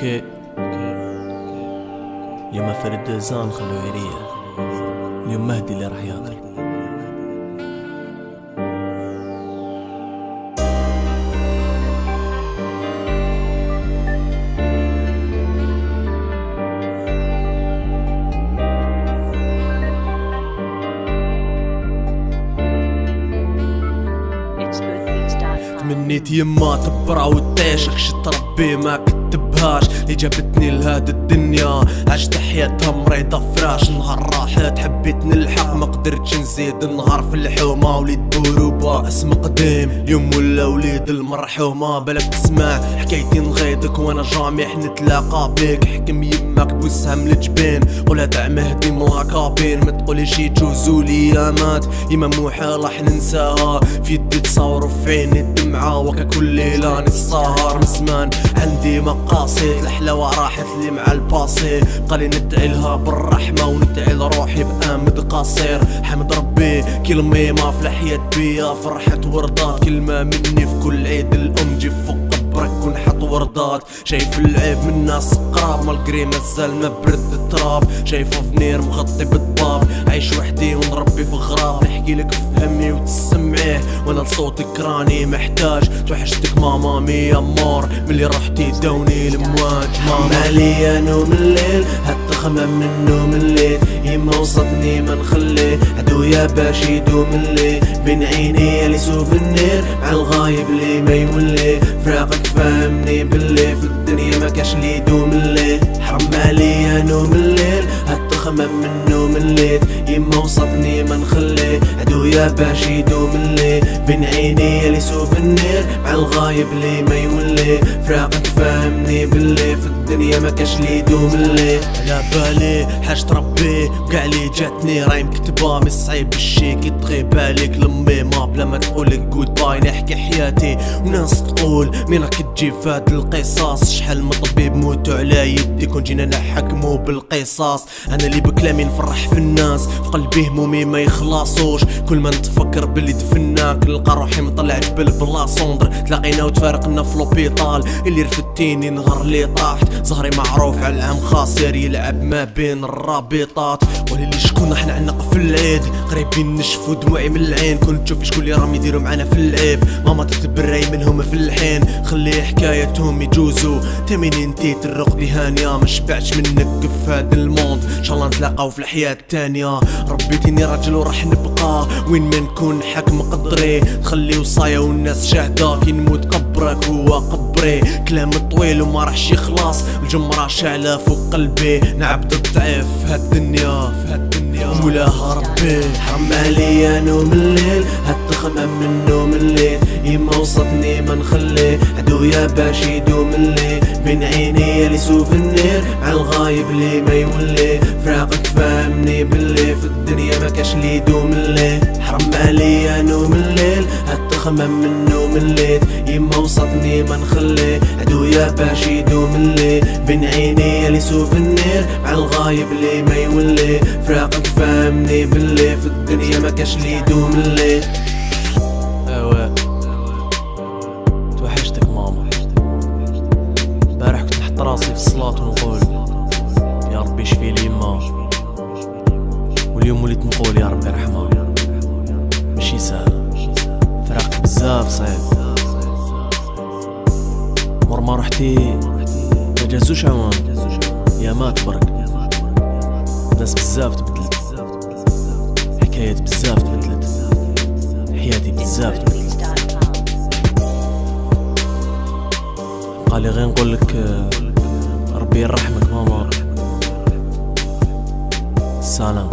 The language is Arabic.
اوكي اليوم فرد دزان خلو يريح. اليوم مهدي اللي راح ياكل. تمنيت يما تبرع وتعيشك شي تربي ما كتبهاش اللي جابتني لهاد الدنيا عشت حياتها مريضة فراش. نهار راحت حبيت نلحق ما قدرتش نزيد. نهار في الحومة وليد بوروبا اسم قديم اليوم ولا وليد المرحومة. بالك تسمع حكايتي نغيضك وانا جامح نتلاقى بيك. حكم يماك بوسهم لجبين قولها تاع مهدي ملاكابين. ما تقوليش يجوزولي يامات يما محال راح ننساها. في يدي تصور وفي عيني الدمعة وكا كل ليلة نسهر. من زمان عندي مقاصد الحلاوة راحت لي مع الباسي. قالي ندعي لها بالرحمة وندعي لروحي بآمد قصير. حمد ربي كلمة ما في الحياة بيا فرحت وردات. كلمة مني في كل عيد الأم جي فوق قبرك ونحط وردات. شايف العيب من الناس قراب مالقري مازال ما برد التراب. شايفه فنير مغطي بالضباب عايش وحدي ونربي في غراب. نحكي لك فهمي وتسمعيه وانا لصوتك راني محتاج. توحشتك ماما مية مور ملي رحتي دوني المواج. مالي نوم الليل هتخمم من نوم الليل. يما وصلتني ما نخلي عدويا باش يدوم الليل. بين عيني يالي سوفنير مع الغايب لي ما يولي. فراقك فهمني باللي في الدنيا ما كاش لي يدوم الليل. حرام عليا نوم الليل هتخمم من نوم الليل. يما وصلتني ما نخلي عدويا باش يدوم الليل. بين عيني يالي سوفنير مع الغايب لي ما يولي. فراقك فهمني باللي في الدنيا ما كاش لي يدوم الليل. على بالي حاجة ربي وقع لي جاتني راي مكتبة من الصعيب الشي كي تغيب عليك لمي ما بلا ما تقولك جود باي. نحكي حياتي وناس تقول مين راك تجي فهاد القصاص. شحال من طبيب موتو على يدي كون جينا نحكمو بالقصاص. انا اللي بكلامي نفرح في الناس في قلبي همومي ما يخلصوش. كل ما نتفكر باللي دفناك نلقى روحي مطلع جبل بلا صندر. تلاقينا وتفارقنا في لوبيطال اللي رفدتيني نهار اللي طاحت. زهري معروف على العام خاسر يلعب ما بين الرابطات. ولي شكون راح نعنق في العيد قريبين نشفو دموعي من العين. كنت تشوف شكون اللي راهم يديروا معانا في العيب. ماما تتبري منهم في الحين خلي حكايتهم يجوزوا. تمني انتي ترقدي هانية ما شبعتش منك في هاد الموند. ان شاء الله نتلاقاو في الحياة التانية. ربيتيني راجل وراح نبقى وين ما نكون حكم قدري. تخلي وصايا والناس شاهدة كي نموت قبرك هو قبري. كلام طويل وما راحش يخلص الجمرة شعلة فوق قلبي. نعبد الضعيف في هالدنيا مولاها ربي. حرام عليا نوم الليل هتخمم من نوم الليل. يما وصلتني ما نخلي عدويا باش يدوم الليل. بين عيني يالي سوفنير مع الغايب لي ما يولي. فراقك فهمني باللي في الدنيا ما كاش لي يدوم الليل. حرام عليا نوم الليل هتخمم من نوم الليل. يما وصلتني ما نخلي عدويا باش يدوم الليل. بين عيني يالي سوفنير مع الغايب لي ما يولي. فراقك فهمني باللي في الدنيا ما كاش لي يدوم الليل. ايوا توحشتك ماما. امبارح كنت نحط راسي في الصلاة ونقول يا ربي شفي لي يما. واليوم وليت نقول يا ربي رحمة. ماشي سهل فراق بزاف صعيب. مر ما رحتي ما جازوش عوام يا مات برك. ناس بزاف تبدلت حكايات بزاف تبدلت حياتي بزاف تبدلت. قالي غير نقولك ربي يرحمك ماما. سلام.